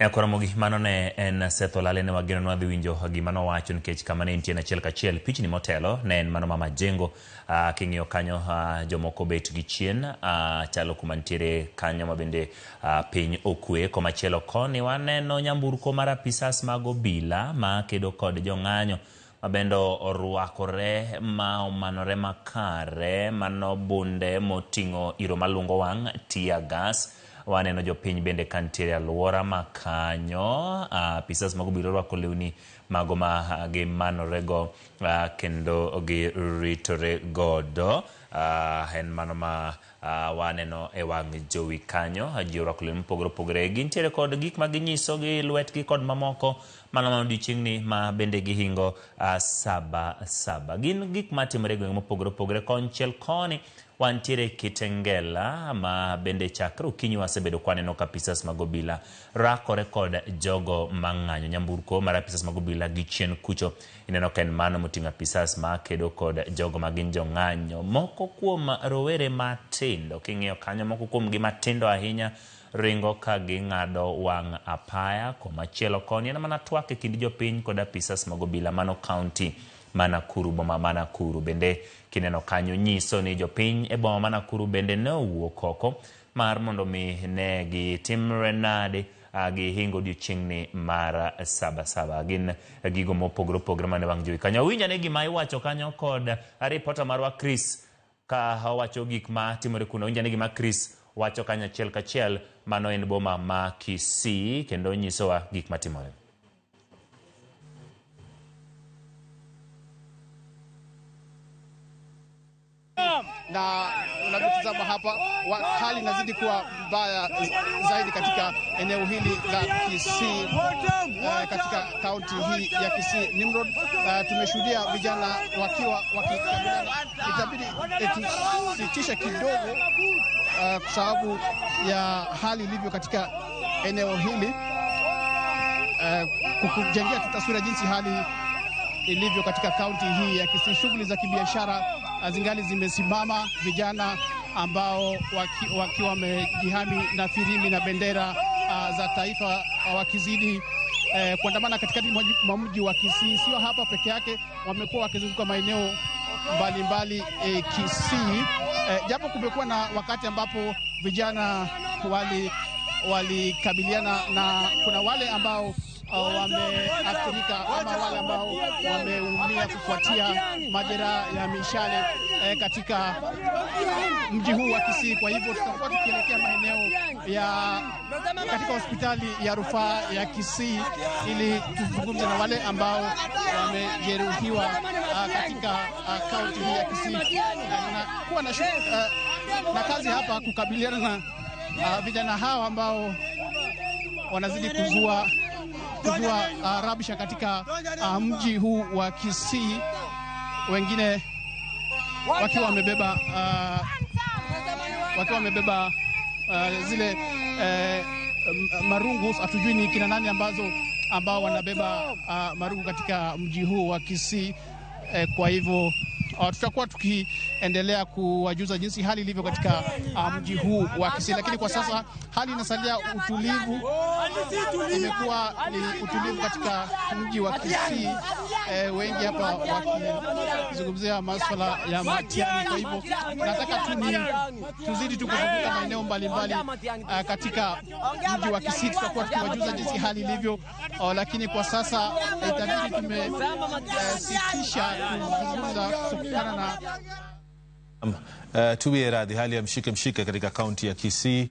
Ekoromogi mano ne en setho lalene wageno nwadhi winjo gimano wacho nikech kama ne nitie achiel kachiel pichni motelo ne en mano Mama Jengo king'iyo kanyo jomoko bet gi chien chalo kuma nitiere kanyo mabende piny okwe komachielo koni waneno nyamburko mar apisas mag obila ma kedo kod jong'anyo mabendo orwakore ma omanore makare mano bunde moting'o iro malungo wang' tear gas. Waneno jopiny bende kantiere alwora makanyo apisas mag obila rwako lewni mago ma gimanorego kendo giritore godo en mano ma waneno e wang' jowi kanyo ji orwako lewni mopogore opogore gintiere kod gik ma ginyiso gi lwetgi kod mamoko mano odiochieng'ni ma bende gihingo saba gin gik matimore gweng' mopogore opogore konchiel koni wantiere Kitengela ma bende chakre okinyi wasebedo kwaneno ka apisas mag obila rakore kod jogo mang'anyo nyamburko mar apisas mag obila gi chien kucho ineno ka en mano moting'o apisas ma kedo kod jogo magin jong'anyo moko kuom rowere matindo king'iyo kanyo moko kuom gi matindo ahinya ringo ka ging'ado wang' apaya komachielo koni en mana twak e kind jopiny kod apisas mag obila mano kaunti ma Nakuru boma ma Nakuru bende kineno kanyo nyiso ni jopiny e boma ma Nakuru bende ne owuok oko mar mondo mi ne gitimre nade gihingo odiochieng'ni mar saba gin gigo mopogore opogore mane wang' jowi kanyo winjane gima iwacho kanyo kod reporter marwa Chris ka wacho gik ma timore kuno winjane gima Chris wacho kanyo achiel kachiel mano en boma ma Kisii kendo nyisowa gik matimore. Na unavyotazama hapa hali inazidi kuwa mbaya zaidi katika eneo hili la Kisii katika kaunti hii ya Kisii Nimrod. Tumeshuhudia vijana wakiwa wakikabiliana, itabidi tusitishe kidogo kwa sababu ya hali ilivyo katika eneo hili kukujengea taswira jinsi hali ilivyo katika kaunti hii ya Kisii. Shughuli za kibiashara zingali zimesimama, vijana ambao wakiwa wamejihami na firimbi na bendera za taifa wakizidi kuandamana katikati mwa mji wa Kisii. Sio hapa peke yake, wamekuwa wakizunguka maeneo mbalimbali Kisii, japo kumekuwa na wakati ambapo vijana walikabiliana na kuna wale ambao wameathirika ama wale ambao wameumia kufuatia majeraha ya mishale katika mji huu wa Kisii. Kwa hivyo tutakuwa tukielekea maeneo ya katika hospitali ya rufaa ya Kisii ili tuzungumze na wale ambao wamejeruhiwa katika kaunti hii ya Kisii. Na kuwa na kazi hapa kukabiliana na vijana hawa ambao wanazidi kuzua rabsha katika mji huu wa Kisii, wengine wakiwa wamebeba zile marungu. Hatujui ni kina nani ambao wanabeba marungu katika mji huu wa Kisii. Kwa hivyo tutakuwa tukiendelea kuwajuza jinsi hali ilivyo katika mji huu wa Kisii, lakini kwa sasa hali inasalia utulivu. Imekuwa ni utulivu katika mji wa Kisii, wengi hapa wakizungumzia masuala ya matiani. Kwa hivyo nataka tuzidi kuzunguka maeneo mbalimbali katika mji wa Kisii, tutakuwa tukiwajuza jinsi hali ilivyo, lakini kwa sasa itabidi tumesitisha kuzungumza kutokana na tuwe radhi hali ya mshike katika kaunti ya Kisii.